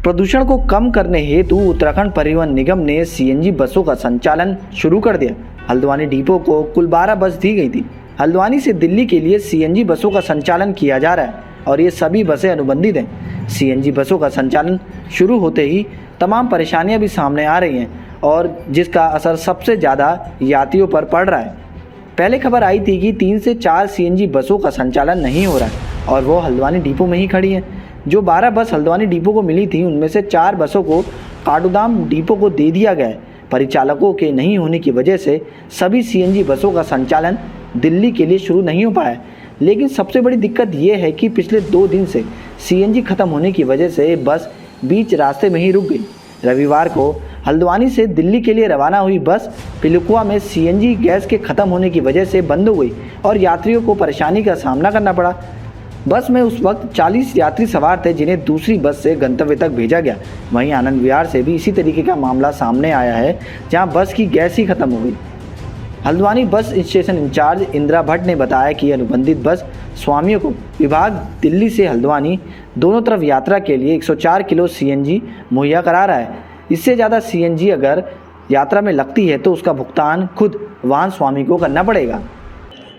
प्रदूषण को कम करने हेतु उत्तराखंड परिवहन निगम ने सीएनजी बसों का संचालन शुरू कर दिया। हल्द्वानी डिपो को कुल 12 बस दी गई थी। हल्द्वानी से दिल्ली के लिए सीएनजी बसों का संचालन किया जा रहा है और ये सभी बसें अनुबंधित हैं। सीएनजी बसों का संचालन शुरू होते ही तमाम परेशानियां भी सामने आ रही हैं और जिसका असर सबसे ज़्यादा यात्रियों पर पड़ रहा है। पहले खबर आई थी कि 3 से 4 सीएनजी बसों का संचालन नहीं हो रहा है और वो हल्द्वानी डिपो में ही खड़ी हैं। जो 12 बस हल्द्वानी डिपो को मिली थी उनमें से 4 बसों को काठगोदाम डिपो को दे दिया गया है। परिचालकों के नहीं होने की वजह से सभी सीएनजी बसों का संचालन दिल्ली के लिए शुरू नहीं हो पाया। लेकिन सबसे बड़ी दिक्कत ये है कि पिछले 2 दिन से सीएनजी खत्म होने की वजह से बस बीच रास्ते में ही रुक गई। रविवार को हल्द्वानी से दिल्ली के लिए रवाना हुई बस पिलुकुआ में सीएनजी गैस के खत्म होने की वजह से बंद हो गई और यात्रियों को परेशानी का सामना करना पड़ा। बस में उस वक्त 40 यात्री सवार थे जिन्हें दूसरी बस से गंतव्य तक भेजा गया। वहीं आनंद विहार से भी इसी तरीके का मामला सामने आया है जहां बस की गैस ही खत्म हो गई। Haldwani bus station in charge Indira Bhatt ने बताया कि अनुबंधित बस स्वामियों को विभाग दिल्ली से हल्द्वानी दोनों तरफ यात्रा के लिए 104 किलो सीएनजी मुहैया करा रहा है। इससे ज़्यादा सीएनजी अगर यात्रा में लगती है तो उसका भुगतान खुद वाहन स्वामी को करना पड़ेगा।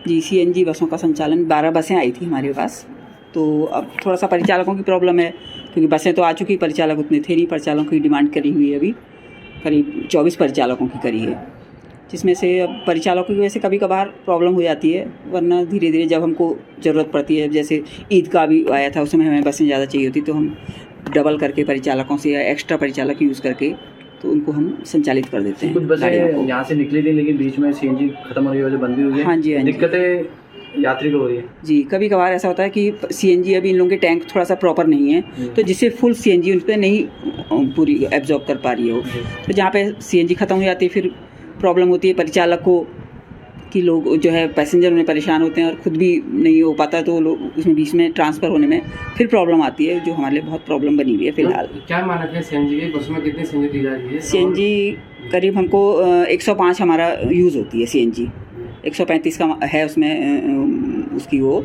जी, सीएनजी बसों का संचालन 12 बसें आई थी हमारे पास। तो अब थोड़ा सा परिचालकों की प्रॉब्लम है क्योंकि बसें तो आ चुकी, परिचालक उतने थे नहीं। परिचालकों की डिमांड करी हुई है, अभी करीब 24 परिचालकों की करी है, जिसमें से अब परिचालकों की वजह से कभी कभार प्रॉब्लम हो जाती है, वरना धीरे धीरे जब हमको ज़रूरत पड़ती है, जैसे ईद का भी आया था उस समय हमें बसें ज़्यादा चाहिए होती तो हम डबल करके परिचालकों से या एक्स्ट्रा परिचालक यूज़ करके तो उनको हम संचालित कर देते हैं। कुछ बसें यहाँ से निकली थी लेकिन बीच में सीएनजी खत्म होने की वजह से बंद भी हुई है। हाँ जी, दिक्कतें यात्री को हो रही है। जी, कभी कभार ऐसा होता है कि सीएनजी अभी इन लोगों के टैंक थोड़ा सा प्रॉपर नहीं है तो जिससे फुल सीएनजी उन पर नहीं पूरी एब्जॉर्ब कर पा रही है वो। तो जहाँ पे सीएनजी खत्म हो जाती है फिर प्रॉब्लम होती है परिचालक को कि लोग जो है पैसेंजर उन्हें परेशान होते हैं और ख़ुद भी नहीं हो पाता तो लोग उसमें बीच में ट्रांसफ़र होने में फिर प्रॉब्लम आती है, जो हमारे लिए बहुत प्रॉब्लम बनी हुई है फिलहाल। तो क्या मानक है सीएनजी की बस में कितनी सीएनजी दी जा रही है? सीएनजी करीब हमको 105 हमारा यूज़ होती है सीएनजी। 135 का है उसमें उसकी वो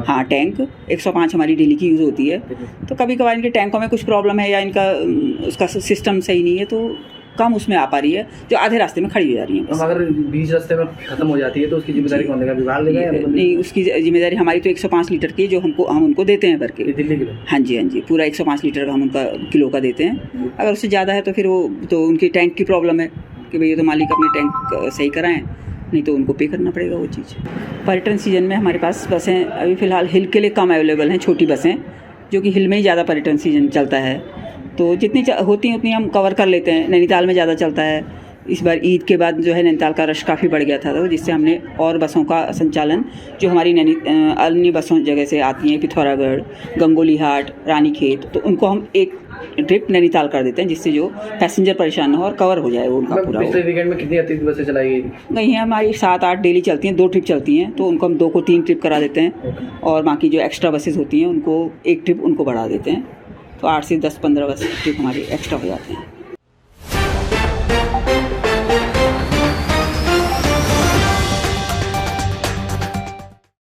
हाँ टैंक 105 हमारी डेली की यूज़ होती है। तो कभी कभार इनके टैंकों में कुछ प्रॉब्लम है या इनका उसका सिस्टम सही नहीं है तो कम उसमें आ पा रही है, जो आधे रास्ते में खड़ी हो जा रही है। अगर बीच रास्ते में खत्म हो जाती है तो उसकी जिम्मेदारी कौन लेगा? विभाग लेगा या नहीं, उसकी जिम्मेदारी हमारी तो 105 लीटर की जो हम उनको देते हैं भर के। दिल्ली किलो? हाँ जी, पूरा 105 लीटर का हम उनका किलो का देते हैं। अगर उससे ज़्यादा है तो फिर वो तो उनकी टैंक की प्रॉब्लम है कि भैया तो मालिक अपने टैंक सही कराएं, नहीं तो उनको पे करना पड़ेगा वो चीज़। पर्यटन सीजन में हमारे पास बसें अभी फ़िलहाल हिल के लिए कम अवेलेबल हैं, छोटी बसें जो कि हिल में ही ज़्यादा पर्यटन सीजन चलता है तो जितनी होती हैं उतनी हम कवर कर लेते हैं। नैनीताल में ज़्यादा चलता है। इस बार ईद के बाद जो है नैनीताल का रश काफ़ी बढ़ गया था तो जिससे हमने और बसों का संचालन जो हमारी अन्य बसों जगह से आती हैं, पिथौरागढ़, गंगोली हाट, रानीखेत, तो उनको हम एक ट्रिप नैनीताल कर देते हैं जिससे जो पैसेंजर परेशान हो और कवर हो जाए वो उनका पूरा। पिछले वीकेंड में कितनी अतिरिक्त बसें चलाई गई हैं? हमारी 7-8 डेली चलती हैं, 2 ट्रिप चलती हैं तो उनको हम 2 को 3 ट्रिप करा देते हैं और बाकी जो एक्स्ट्रा बसेस होती हैं उनको 1 ट्रिप उनको बढ़ा देते हैं। तो 8 से 10-15 बस ट्रिप हमारी एक्स्ट्रा हो जाते हैं।